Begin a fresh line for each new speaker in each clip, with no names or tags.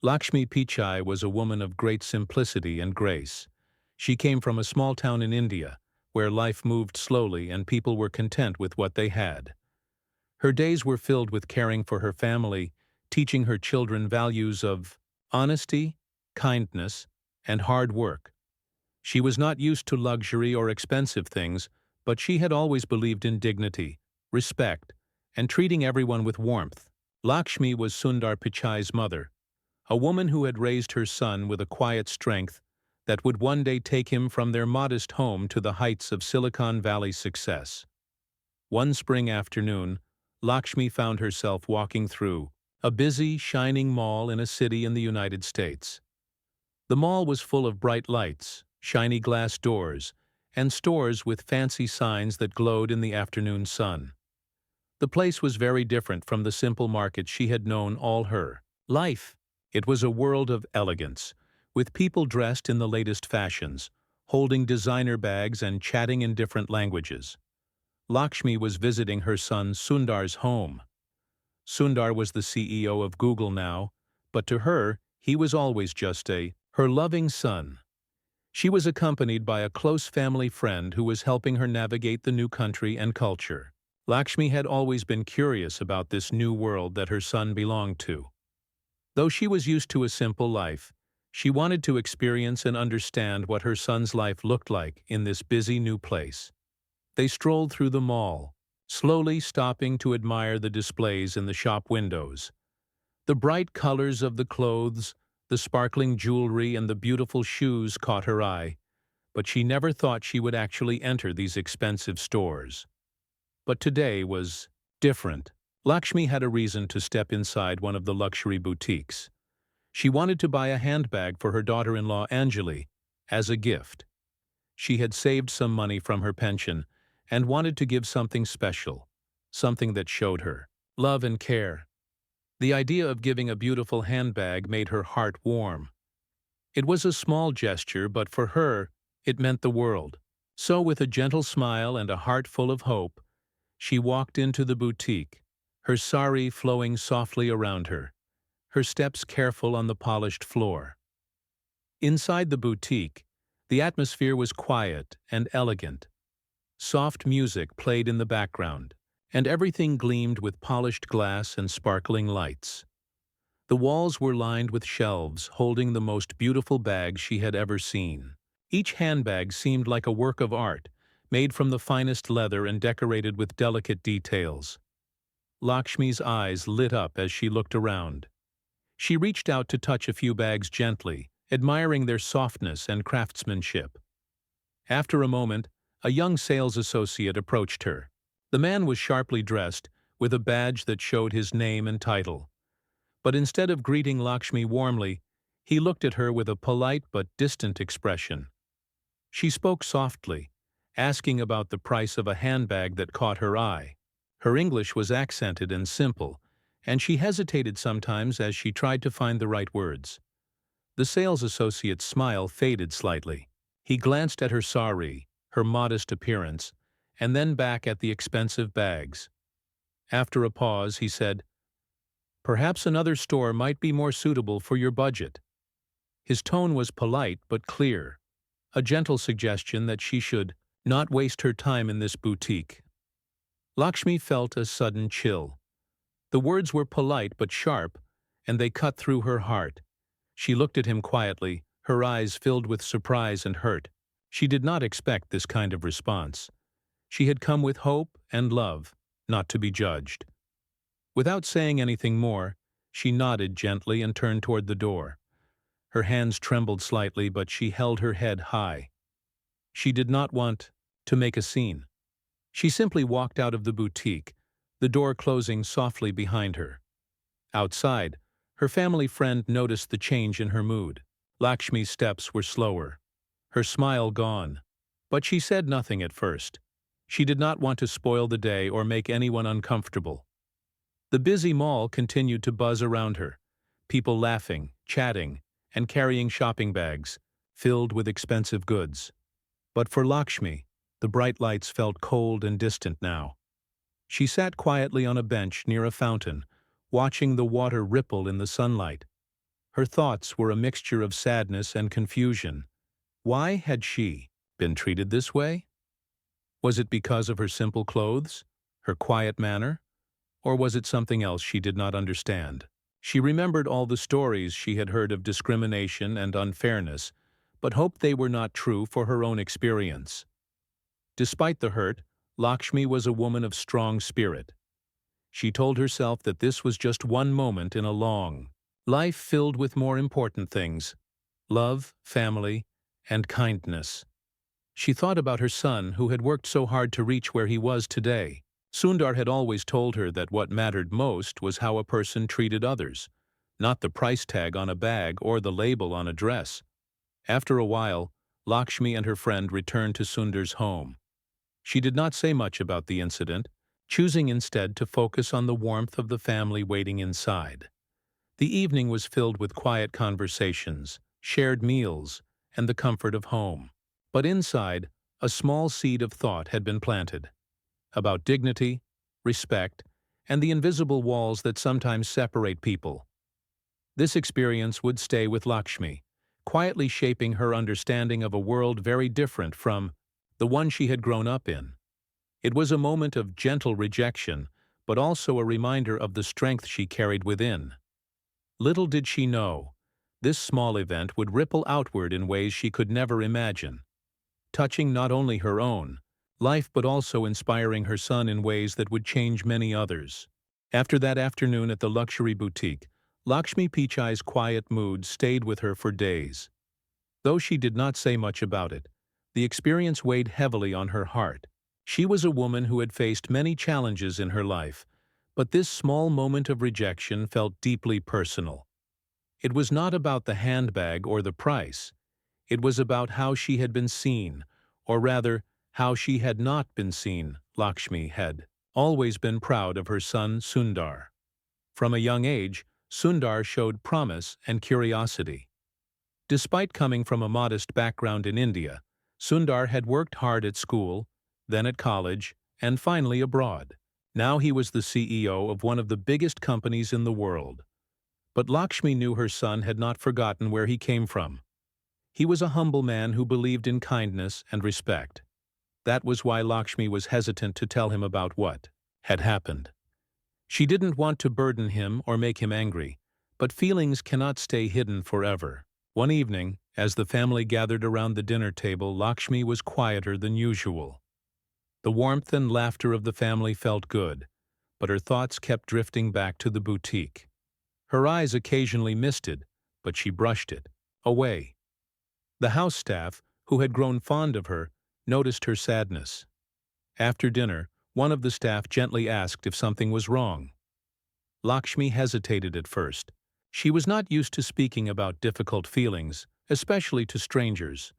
Lakshmi Pichai was a woman of great simplicity and grace. She came from a small town in India, where life moved slowly and people were content with what they had. Her days were filled with caring for her family, teaching her children values of honesty, kindness, and hard work. She was not used to luxury or expensive things, but she had always believed in dignity, respect, and treating everyone with warmth. Lakshmi was Sundar Pichai's mother, a woman who had raised her son with a quiet strength that would one day take him from their modest home to the heights of Silicon Valley success. One spring afternoon, Lakshmi found herself walking through a busy, shining mall in a city in the United States. The mall was full of bright lights, shiny glass doors, and stores with fancy signs that glowed in the afternoon sun. The place was very different from the simple market she had known all her life. It was a world of elegance, with people dressed in the latest fashions, holding designer bags and chatting in different languages. Lakshmi was visiting her son Sundar's home. Sundar was the CEO of Google now, but to her, he was always just her loving son. She was accompanied by a close family friend who was helping her navigate the new country and culture. Lakshmi had always been curious about this new world that her son belonged to. Though she was used to a simple life, she wanted to experience and understand what her son's life looked like in this busy new place. They strolled through the mall, slowly stopping to admire the displays in the shop windows. The bright colors of the clothes, the sparkling jewelry, and the beautiful shoes caught her eye, but she never thought she would actually enter these expensive stores. But today was different. Lakshmi had a reason to step inside one of the luxury boutiques. She wanted to buy a handbag for her daughter-in-law Anjali as a gift. She had saved some money from her pension and wanted to give something special, something that showed her love and care. The idea of giving a beautiful handbag made her heart warm. It was a small gesture, but for her, it meant the world. So with a gentle smile and a heart full of hope, she walked into the boutique, her sari flowing softly around her, her steps careful on the polished floor. Inside the boutique, the atmosphere was quiet and elegant. Soft music played in the background, and everything gleamed with polished glass and sparkling lights. The walls were lined with shelves holding the most beautiful bags she had ever seen. Each handbag seemed like a work of art, made from the finest leather and decorated with delicate details. Lakshmi's eyes lit up as she looked around. She reached out to touch a few bags gently, admiring their softness and craftsmanship. After a moment, a young sales associate approached her. The man was sharply dressed, with a badge that showed his name and title. But instead of greeting Lakshmi warmly, he looked at her with a polite but distant expression. She spoke softly, asking about the price of a handbag that caught her eye. Her English was accented and simple, and she hesitated sometimes as she tried to find the right words. The sales associate's smile faded slightly. He glanced at her sari, her modest appearance, and then back at the expensive bags. After a pause, he said, "Perhaps another store might be more suitable for your budget." His tone was polite but clear, a gentle suggestion that she should not waste her time in this boutique. Lakshmi felt a sudden chill. The words were polite but sharp, and they cut through her heart. She looked at him quietly, her eyes filled with surprise and hurt. She did not expect this kind of response. She had come with hope and love, not to be judged. Without saying anything more, she nodded gently and turned toward the door. Her hands trembled slightly, but she held her head high. She did not want to make a scene. She simply walked out of the boutique, the door closing softly behind her. Outside, her family friend noticed the change in her mood. Lakshmi's steps were slower, her smile gone, but she said nothing at first. She did not want to spoil the day or make anyone uncomfortable. The busy mall continued to buzz around her, people laughing, chatting, and carrying shopping bags, filled with expensive goods. But for Lakshmi, the bright lights felt cold and distant now. She sat quietly on a bench near a fountain, watching the water ripple in the sunlight. Her thoughts were a mixture of sadness and confusion. Why had she been treated this way? Was it because of her simple clothes, her quiet manner, or was it something else she did not understand? She remembered all the stories she had heard of discrimination and unfairness, but hoped they were not true for her own experience. Despite the hurt, Lakshmi was a woman of strong spirit. She told herself that this was just one moment in a long life filled with more important things: love, family, and kindness. She thought about her son, who had worked so hard to reach where he was today. Sundar had always told her that what mattered most was how a person treated others, not the price tag on a bag or the label on a dress. After a while, Lakshmi and her friend returned to Sundar's home. She did not say much about the incident, choosing instead to focus on the warmth of the family waiting inside. The evening was filled with quiet conversations, shared meals, and the comfort of home. But inside, a small seed of thought had been planted about dignity, respect, and the invisible walls that sometimes separate people. This experience would stay with Lakshmi, quietly shaping her understanding of a world very different from the one she had grown up in. It was a moment of gentle rejection, but also a reminder of the strength she carried within. Little did she know, this small event would ripple outward in ways she could never imagine, touching not only her own life but also inspiring her son in ways that would change many others. After that afternoon at the luxury boutique, Lakshmi Pichai's quiet mood stayed with her for days. Though she did not say much about it, the experience weighed heavily on her heart. She was a woman who had faced many challenges in her life, but this small moment of rejection felt deeply personal. It was not about the handbag or the price. It was about how she had been seen, or rather, how she had not been seen. Lakshmi had always been proud of her son Sundar. From a young age, Sundar showed promise and curiosity. Despite coming from a modest background in India, Sundar had worked hard at school, then at college, and finally abroad. Now he was the CEO of one of the biggest companies in the world. But Lakshmi knew her son had not forgotten where he came from. He was a humble man who believed in kindness and respect. That was why Lakshmi was hesitant to tell him about what had happened. She didn't want to burden him or make him angry, but feelings cannot stay hidden forever. One evening, as the family gathered around the dinner table, Lakshmi was quieter than usual. The warmth and laughter of the family felt good, but her thoughts kept drifting back to the boutique. Her eyes occasionally misted, but she brushed it away. The house staff, who had grown fond of her, noticed her sadness. After dinner, one of the staff gently asked if something was wrong. Lakshmi hesitated at first. She was not used to speaking about difficult feelings, especially to strangers.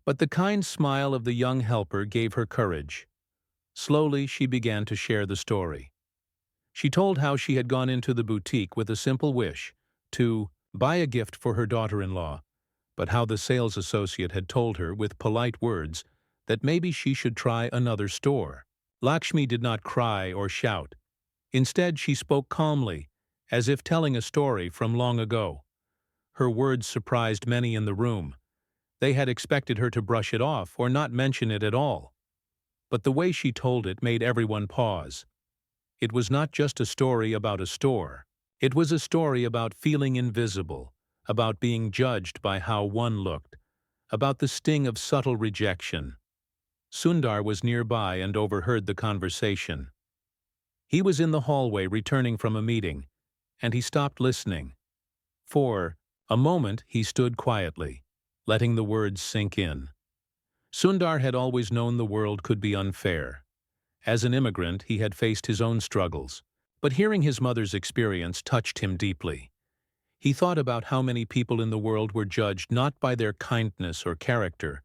But the kind smile of the young helper gave her courage. Slowly, she began to share the story. She told how she had gone into the boutique with a simple wish to buy a gift for her daughter-in-law, but how the sales associate had told her with polite words that maybe she should try another store. Lakshmi did not cry or shout. Instead, she spoke calmly, as if telling a story from long ago. Her words surprised many in the room. They had expected her to brush it off or not mention it at all. But the way she told it made everyone pause. It was not just a story about a store. It was a story about feeling invisible, about being judged by how one looked, about the sting of subtle rejection. Sundar was nearby and overheard the conversation. He was in the hallway returning from a meeting, and he stopped listening. For a moment he stood quietly, letting the words sink in. Sundar had always known the world could be unfair. As an immigrant, he had faced his own struggles, but hearing his mother's experience touched him deeply. He thought about how many people in the world were judged not by their kindness or character,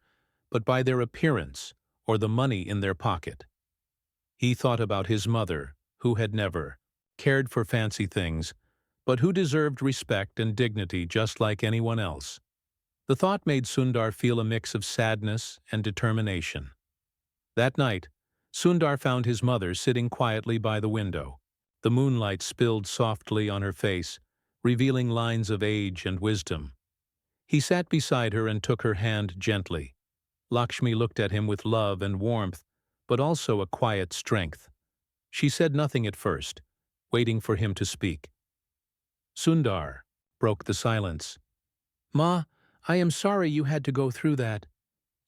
but by their appearance or the money in their pocket. He thought about his mother, who had never cared for fancy things, but who deserved respect and dignity just like anyone else. The thought made Sundar feel a mix of sadness and determination. That night, Sundar found his mother sitting quietly by the window. The moonlight spilled softly on her face, revealing lines of age and wisdom. He sat beside her and took her hand gently. Lakshmi looked at him with love and warmth, but also a quiet strength. She said nothing at first, waiting for him to speak. Sundar broke the silence. "Ma, I am sorry you had to go through that.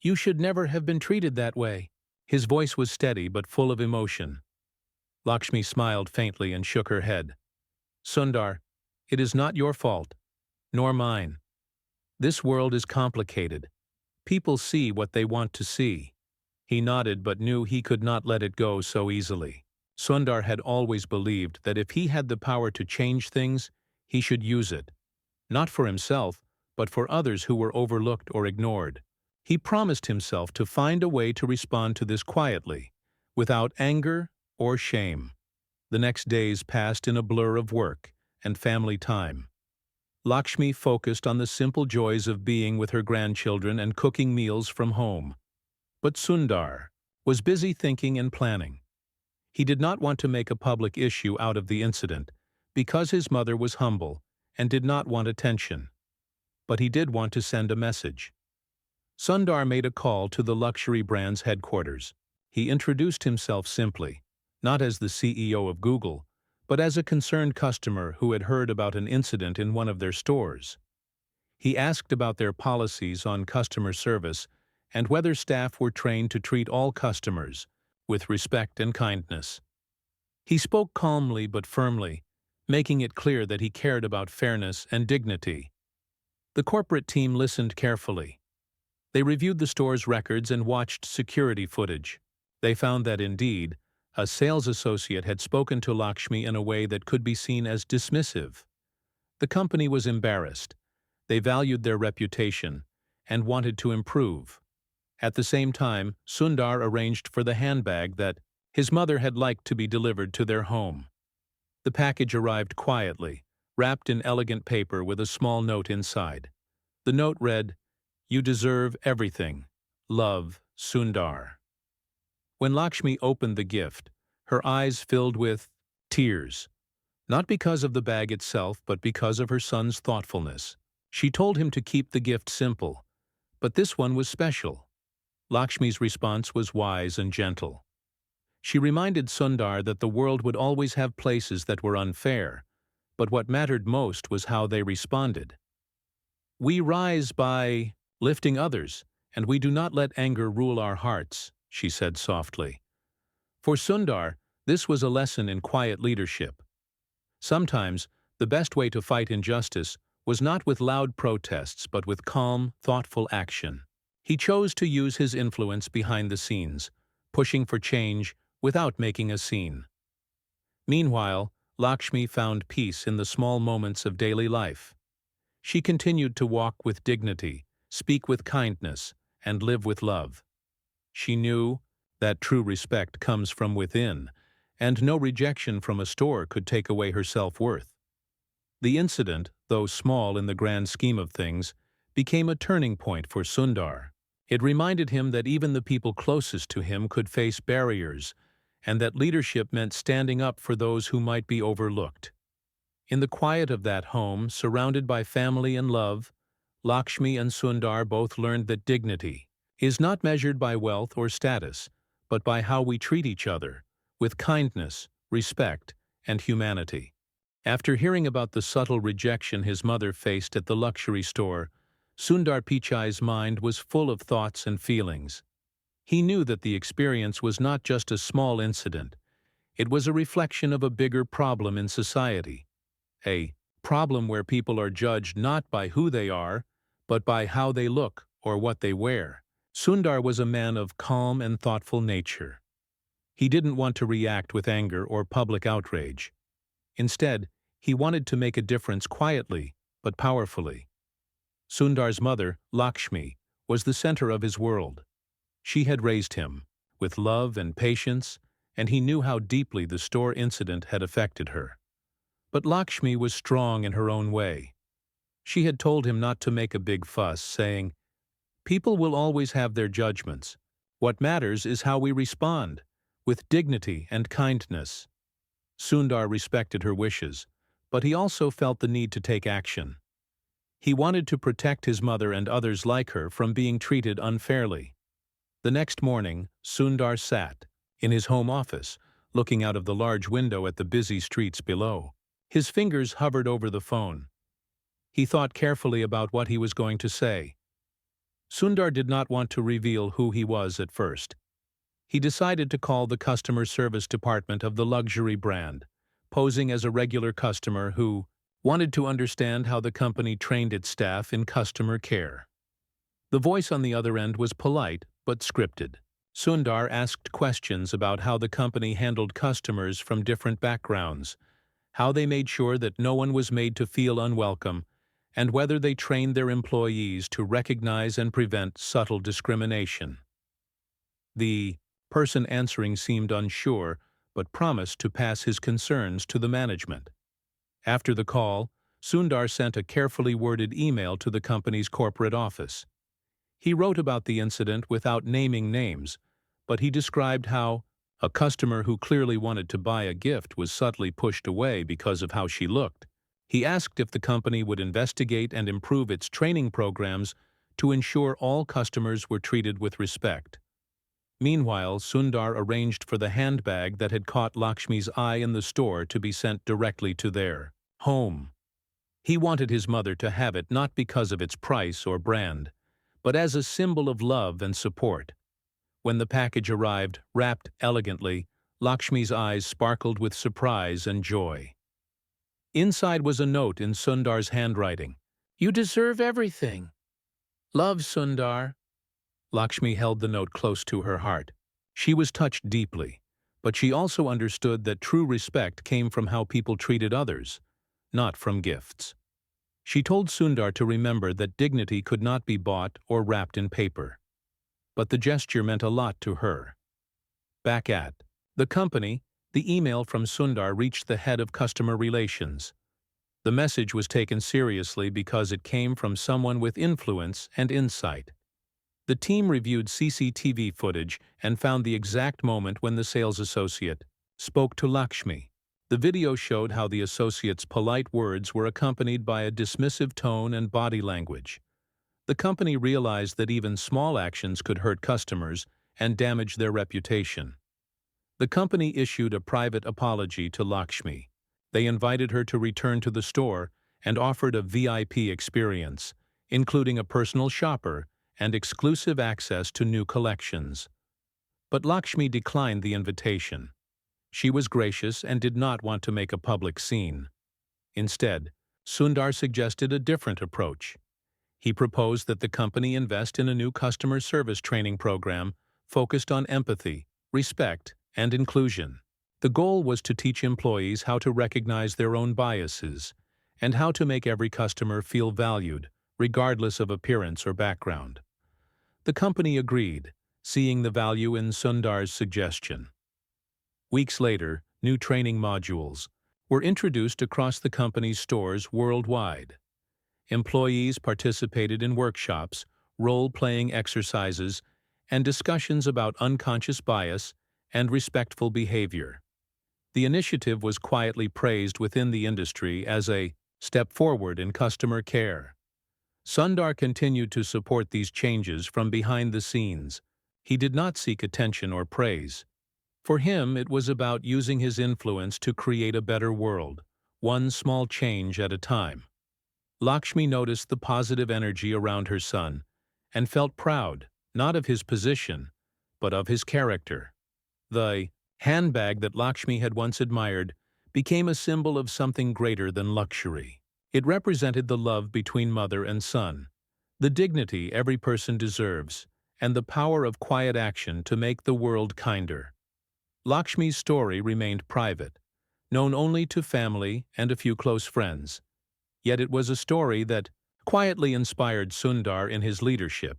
You should never have been treated that way." His voice was steady but full of emotion. Lakshmi smiled faintly and shook her head. "Sundar, it is not your fault, nor mine. This world is complicated. People see what they want to see." He nodded but knew he could not let it go so easily. Sundar had always believed that if he had the power to change things, he should use it. Not for himself, but for others who were overlooked or ignored. He promised himself to find a way to respond to this quietly, without anger or shame. The next days passed in a blur of work and family time. Lakshmi focused on the simple joys of being with her grandchildren and cooking meals from home. But Sundar was busy thinking and planning. He did not want to make a public issue out of the incident, because his mother was humble and did not want attention. But he did want to send a message. Sundar made a call to the luxury brand's headquarters. He introduced himself simply, not as the CEO of Google, but as a concerned customer who had heard about an incident in one of their stores. He asked about their policies on customer service and whether staff were trained to treat all customers with respect and kindness. He spoke calmly but firmly, making it clear that he cared about fairness and dignity. The corporate team listened carefully. They reviewed the store's records and watched security footage. They found that indeed, a sales associate had spoken to Lakshmi in a way that could be seen as dismissive. The company was embarrassed. They valued their reputation and wanted to improve. At the same time, Sundar arranged for the handbag that his mother had liked to be delivered to their home. The package arrived quietly, wrapped in elegant paper with a small note inside. The note read, "You deserve everything. Love, Sundar." When Lakshmi opened the gift, her eyes filled with tears, not because of the bag itself but because of her son's thoughtfulness. She told him to keep the gift simple, but this one was special. Lakshmi's response was wise and gentle. She reminded Sundar that the world would always have places that were unfair, but what mattered most was how they responded. "We rise by lifting others, and we do not let anger rule our hearts," she said softly. For Sundar, this was a lesson in quiet leadership. Sometimes, the best way to fight injustice was not with loud protests but with calm, thoughtful action. He chose to use his influence behind the scenes, pushing for change without making a scene. Meanwhile, Lakshmi found peace in the small moments of daily life. She continued to walk with dignity, speak with kindness, and live with love. She knew that true respect comes from within, and no rejection from a store could take away her self-worth. The incident, though small in the grand scheme of things, became a turning point for Sundar. It reminded him that even the people closest to him could face barriers, and that leadership meant standing up for those who might be overlooked. In the quiet of that home, surrounded by family and love, Lakshmi and Sundar both learned that dignity is not measured by wealth or status, but by how we treat each other, with kindness, respect, and humanity. After hearing about the subtle rejection his mother faced at the luxury store, Sundar Pichai's mind was full of thoughts and feelings. He knew that the experience was not just a small incident. It was a reflection of a bigger problem in society. A problem where people are judged not by who they are, but by how they look or what they wear. Sundar was a man of calm and thoughtful nature. He didn't want to react with anger or public outrage. Instead, he wanted to make a difference quietly but powerfully. Sundar's mother, Lakshmi, was the center of his world. She had raised him with love and patience, and he knew how deeply the store incident had affected her. But Lakshmi was strong in her own way. She had told him not to make a big fuss, saying, "People will always have their judgments. What matters is how we respond, with dignity and kindness." Sundar respected her wishes, but he also felt the need to take action. He wanted to protect his mother and others like her from being treated unfairly. The next morning, Sundar sat in his home office, looking out of the large window at the busy streets below. His fingers hovered over the phone. He thought carefully about what he was going to say. Sundar did not want to reveal who he was at first. He decided to call the customer service department of the luxury brand, posing as a regular customer who wanted to understand how the company trained its staff in customer care. The voice on the other end was polite but scripted. Sundar asked questions about how the company handled customers from different backgrounds, how they made sure that no one was made to feel unwelcome, and whether they trained their employees to recognize and prevent subtle discrimination. The person answering seemed unsure, but promised to pass his concerns to the management. After the call, Sundar sent a carefully worded email to the company's corporate office. He wrote about the incident without naming names, but he described how a customer who clearly wanted to buy a gift was subtly pushed away because of how she looked. He asked if the company would investigate and improve its training programs to ensure all customers were treated with respect. Meanwhile, Sundar arranged for the handbag that had caught Lakshmi's eye in the store to be sent directly to their home. He wanted his mother to have it not because of its price or brand, but as a symbol of love and support. When the package arrived, wrapped elegantly, Lakshmi's eyes sparkled with surprise and joy. Inside was a note in Sundar's handwriting. "You deserve everything. Love, Sundar." Lakshmi held the note close to her heart. She was touched deeply, but she also understood that true respect came from how people treated others, not from gifts. She told Sundar to remember that dignity could not be bought or wrapped in paper. But the gesture meant a lot to her. Back at the company, the email from Sundar reached the head of customer relations. The message was taken seriously because it came from someone with influence and insight. The team reviewed CCTV footage and found the exact moment when the sales associate spoke to Lakshmi. The video showed how the associate's polite words were accompanied by a dismissive tone and body language. The company realized that even small actions could hurt customers and damage their reputation. The company issued a private apology to Lakshmi. They invited her to return to the store and offered a VIP experience, including a personal shopper and exclusive access to new collections. But Lakshmi declined the invitation. She was gracious and did not want to make a public scene. Instead, Sundar suggested a different approach. He proposed that the company invest in a new customer service training program focused on empathy, respect, and inclusion. The goal was to teach employees how to recognize their own biases and how to make every customer feel valued, regardless of appearance or background. The company agreed, seeing the value in Sundar's suggestion. Weeks later, new training modules were introduced across the company's stores worldwide. Employees participated in workshops, role-playing exercises, and discussions about unconscious bias and respectful behavior. The initiative was quietly praised within the industry as a step forward in customer care. Sundar continued to support these changes from behind the scenes. He did not seek attention or praise. For him, it was about using his influence to create a better world, one small change at a time. Lakshmi noticed the positive energy around her son and felt proud, not of his position, but of his character. The handbag that Lakshmi had once admired became a symbol of something greater than luxury. It represented the love between mother and son, the dignity every person deserves, and the power of quiet action to make the world kinder. Lakshmi's story remained private, known only to family and a few close friends. Yet it was a story that quietly inspired Sundar in his leadership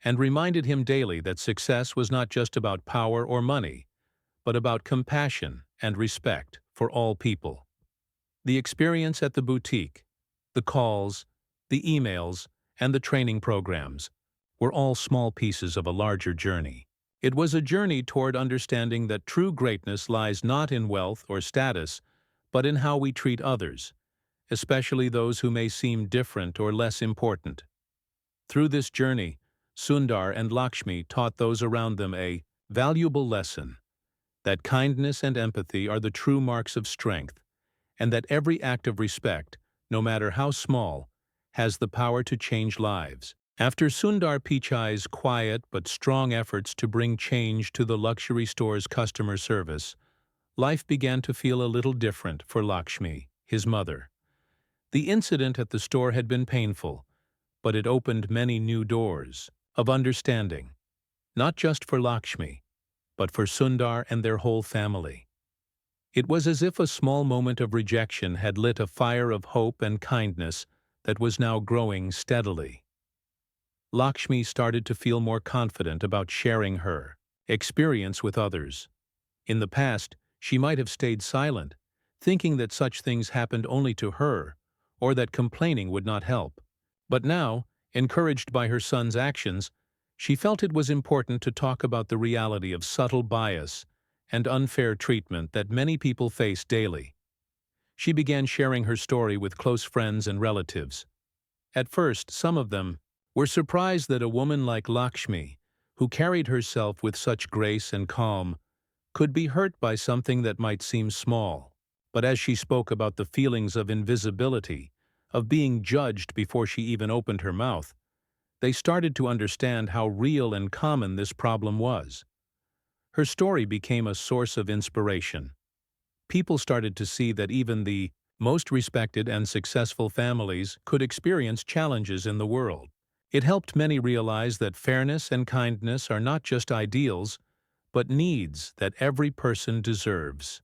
and reminded him daily that success was not just about power or money, but about compassion and respect for all people. The experience at the boutique, the calls, the emails, and the training programs were all small pieces of a larger journey. It was a journey toward understanding that true greatness lies not in wealth or status, but in how we treat others, especially those who may seem different or less important. Through this journey, Sundar and Lakshmi taught those around them a valuable lesson that kindness and empathy are the true marks of strength, and that every act of respect, no matter how small, has the power to change lives. After Sundar Pichai's quiet but strong efforts to bring change to the luxury store's customer service, life began to feel a little different for Lakshmi, his mother. The incident at the store had been painful, but it opened many new doors of understanding, not just for Lakshmi, but for Sundar and their whole family. It was as if a small moment of rejection had lit a fire of hope and kindness that was now growing steadily. Lakshmi started to feel more confident about sharing her experience with others. In the past, she might have stayed silent, thinking that such things happened only to her, or that complaining would not help. But now, encouraged by her son's actions, she felt it was important to talk about the reality of subtle bias and unfair treatment that many people face daily. She began sharing her story with close friends and relatives. At first, some of them were surprised that a woman like Lakshmi, who carried herself with such grace and calm, could be hurt by something that might seem small. But as she spoke about the feelings of invisibility, of being judged before she even opened her mouth, they started to understand how real and common this problem was. Her story became a source of inspiration. People started to see that even the most respected and successful families could experience challenges in the world. It helped many realize that fairness and kindness are not just ideals, but needs that every person deserves.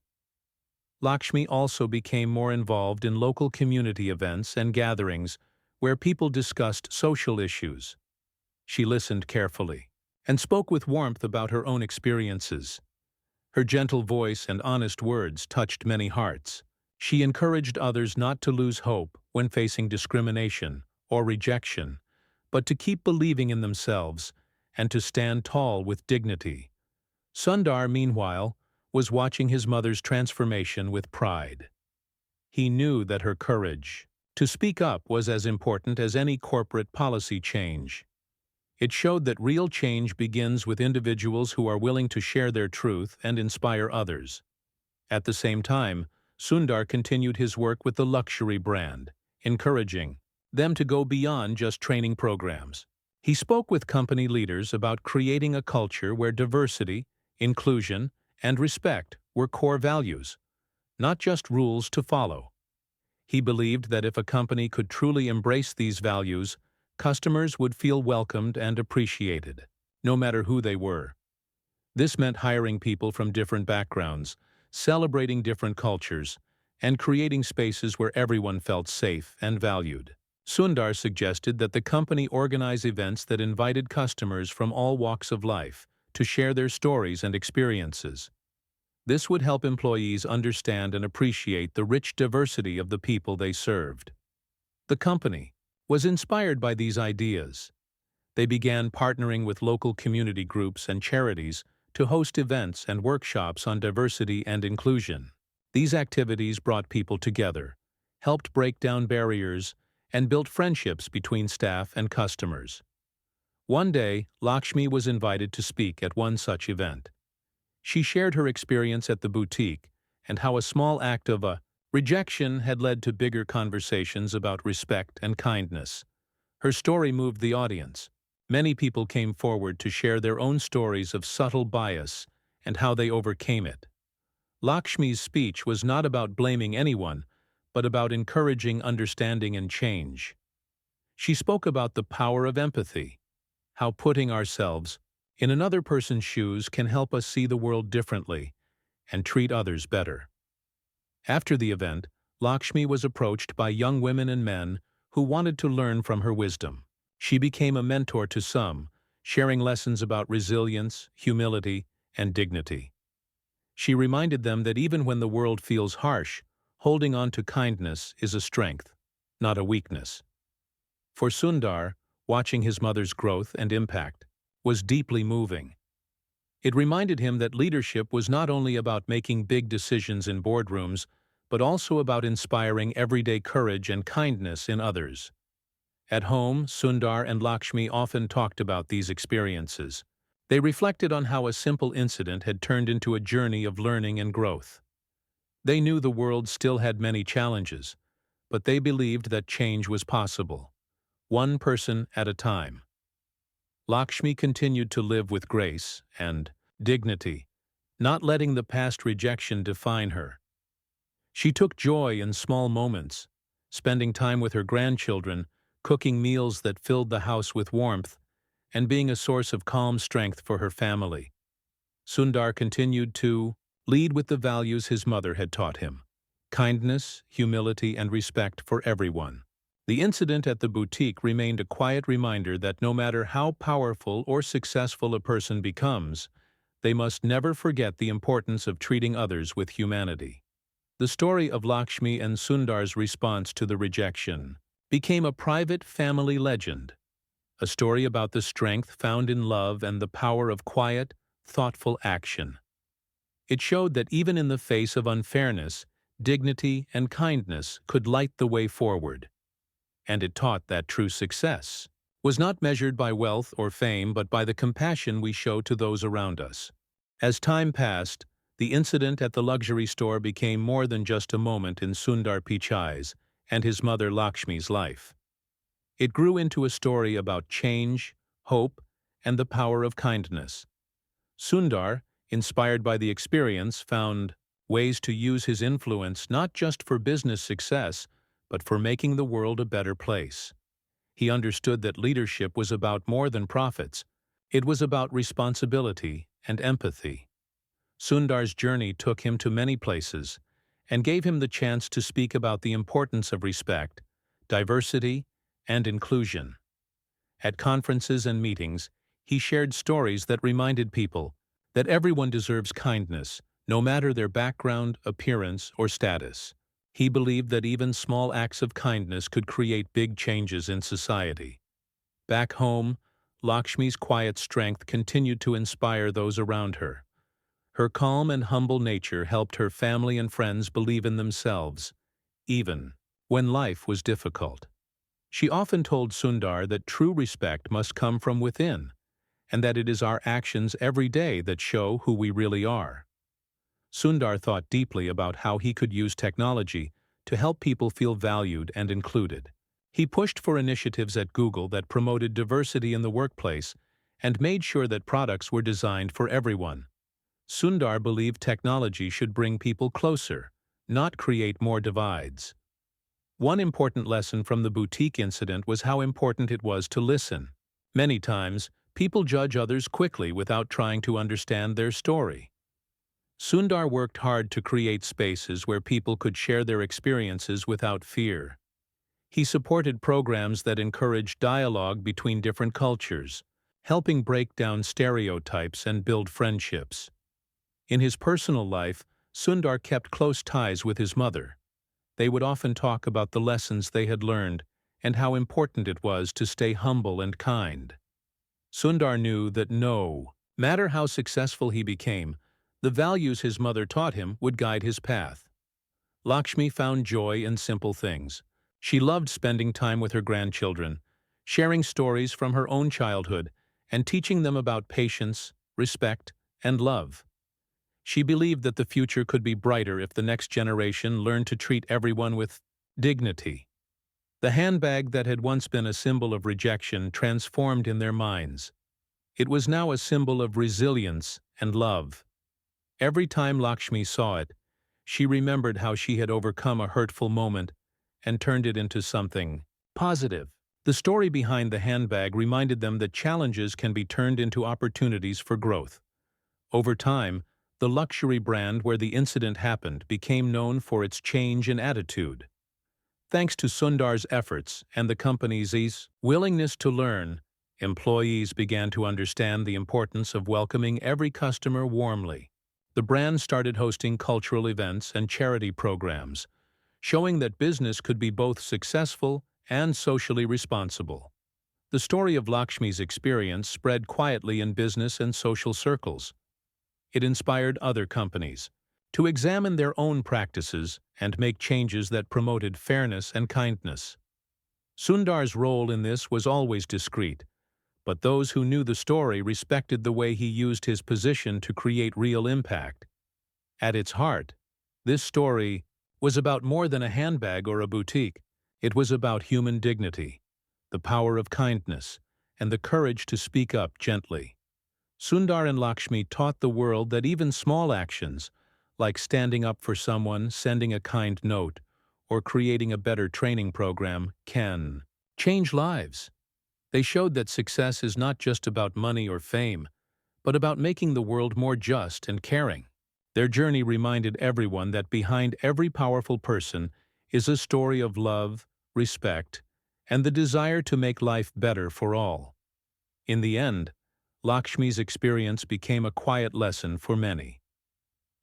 Lakshmi also became more involved in local community events and gatherings where people discussed social issues. She listened carefully and spoke with warmth about her own experiences. Her gentle voice and honest words touched many hearts. She encouraged others not to lose hope when facing discrimination or rejection, but to keep believing in themselves and to stand tall with dignity. Sundar, meanwhile, was watching his mother's transformation with pride. He knew that her courage to speak up was as important as any corporate policy change. It showed that real change begins with individuals who are willing to share their truth and inspire others. At the same time, Sundar continued his work with the luxury brand, encouraging them to go beyond just training programs. He spoke with company leaders about creating a culture where diversity, inclusion, and respect were core values, not just rules to follow. He believed that if a company could truly embrace these values, customers would feel welcomed and appreciated, no matter who they were. This meant hiring people from different backgrounds, celebrating different cultures, and creating spaces where everyone felt safe and valued. Sundar suggested that the company organize events that invited customers from all walks of life to share their stories and experiences. This would help employees understand and appreciate the rich diversity of the people they served. The company was inspired by these ideas. They began partnering with local community groups and charities to host events and workshops on diversity and inclusion. These activities brought people together, helped break down barriers, and built friendships between staff and customers. One day, Lakshmi was invited to speak at one such event. She shared her experience at the boutique and how a small act of rejection had led to bigger conversations about respect and kindness. Her story moved the audience. Many people came forward to share their own stories of subtle bias and how they overcame it. Lakshmi's speech was not about blaming anyone, but about encouraging understanding and change. She spoke about the power of empathy, how putting ourselves in another person's shoes can help us see the world differently and treat others better. After the event, Lakshmi was approached by young women and men who wanted to learn from her wisdom. She became a mentor to some, sharing lessons about resilience, humility, and dignity. She reminded them that even when the world feels harsh, holding on to kindness is a strength, not a weakness. For Sundar, watching his mother's growth and impact was deeply moving. It reminded him that leadership was not only about making big decisions in boardrooms, but also about inspiring everyday courage and kindness in others. At home, Sundar and Lakshmi often talked about these experiences. They reflected on how a simple incident had turned into a journey of learning and growth. They knew the world still had many challenges, but they believed that change was possible, one person at a time. Lakshmi continued to live with grace and dignity, not letting the past rejection define her. She took joy in small moments, spending time with her grandchildren, cooking meals that filled the house with warmth, and being a source of calm strength for her family. Sundar continued to lead with the values his mother had taught him: kindness, humility, and respect for everyone. The incident at the boutique remained a quiet reminder that no matter how powerful or successful a person becomes, they must never forget the importance of treating others with humanity. The story of Lakshmi and Sundar's response to the rejection became a private family legend, a story about the strength found in love and the power of quiet, thoughtful action. It showed that even in the face of unfairness, dignity and kindness could light the way forward. And it taught that true success was not measured by wealth or fame, but by the compassion we show to those around us. As time passed, the incident at the luxury store became more than just a moment in Sundar Pichai's and his mother Lakshmi's life. It grew into a story about change, hope, and the power of kindness. Sundar, inspired by the experience, found ways to use his influence not just for business success, but for making the world a better place. He understood that leadership was about more than profits. It was about responsibility and empathy. Sundar's journey took him to many places and gave him the chance to speak about the importance of respect, diversity, and inclusion. At conferences and meetings, he shared stories that reminded people that everyone deserves kindness, no matter their background, appearance, or status. He believed that even small acts of kindness could create big changes in society. Back home, Lakshmi's quiet strength continued to inspire those around her. Her calm and humble nature helped her family and friends believe in themselves, even when life was difficult. She often told Sundar that true respect must come from within, and that it is our actions every day that show who we really are. Sundar thought deeply about how he could use technology to help people feel valued and included. He pushed for initiatives at Google that promoted diversity in the workplace and made sure that products were designed for everyone. Sundar believed technology should bring people closer, not create more divides. One important lesson from the boutique incident was how important it was to listen. Many times, people judge others quickly without trying to understand their story. Sundar worked hard to create spaces where people could share their experiences without fear. He supported programs that encouraged dialogue between different cultures, helping break down stereotypes and build friendships. In his personal life, Sundar kept close ties with his mother. They would often talk about the lessons they had learned and how important it was to stay humble and kind. Sundar knew that no matter how successful he became, the values his mother taught him would guide his path. Lakshmi found joy in simple things. She loved spending time with her grandchildren, sharing stories from her own childhood, and teaching them about patience, respect, and love. She believed that the future could be brighter if the next generation learned to treat everyone with dignity. The handbag that had once been a symbol of rejection transformed in their minds. It was now a symbol of resilience and love. Every time Lakshmi saw it, she remembered how she had overcome a hurtful moment and turned it into something positive. The story behind the handbag reminded them that challenges can be turned into opportunities for growth. Over time, the luxury brand where the incident happened became known for its change in attitude. Thanks to Sundar's efforts and the company's willingness to learn, employees began to understand the importance of welcoming every customer warmly. The brand started hosting cultural events and charity programs, showing that business could be both successful and socially responsible. The story of Lakshmi's experience spread quietly in business and social circles. It inspired other companies, to examine their own practices and make changes that promoted fairness and kindness. Sundar's role in this was always discreet, but those who knew the story respected the way he used his position to create real impact. At its heart, this story was about more than a handbag or a boutique. It was about human dignity, the power of kindness, and the courage to speak up gently. Sundar and Lakshmi taught the world that even small actions, like standing up for someone, sending a kind note, or creating a better training program, can change lives. They showed that success is not just about money or fame, but about making the world more just and caring. Their journey reminded everyone that behind every powerful person is a story of love, respect, and the desire to make life better for all. In the end, Lakshmi's experience became a quiet lesson for many.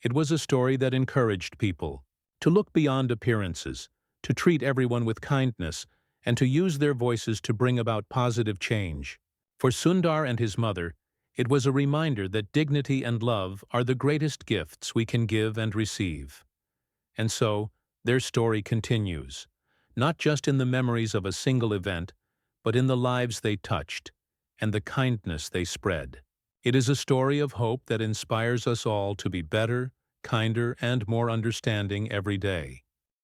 It was a story that encouraged people to look beyond appearances, to treat everyone with kindness, and to use their voices to bring about positive change. For Sundar and his mother, it was a reminder that dignity and love are the greatest gifts we can give and receive. And so, their story continues, not just in the memories of a single event, but in the lives they touched and the kindness they spread. It is a story of hope that inspires us all to be better, kinder, and more understanding every day.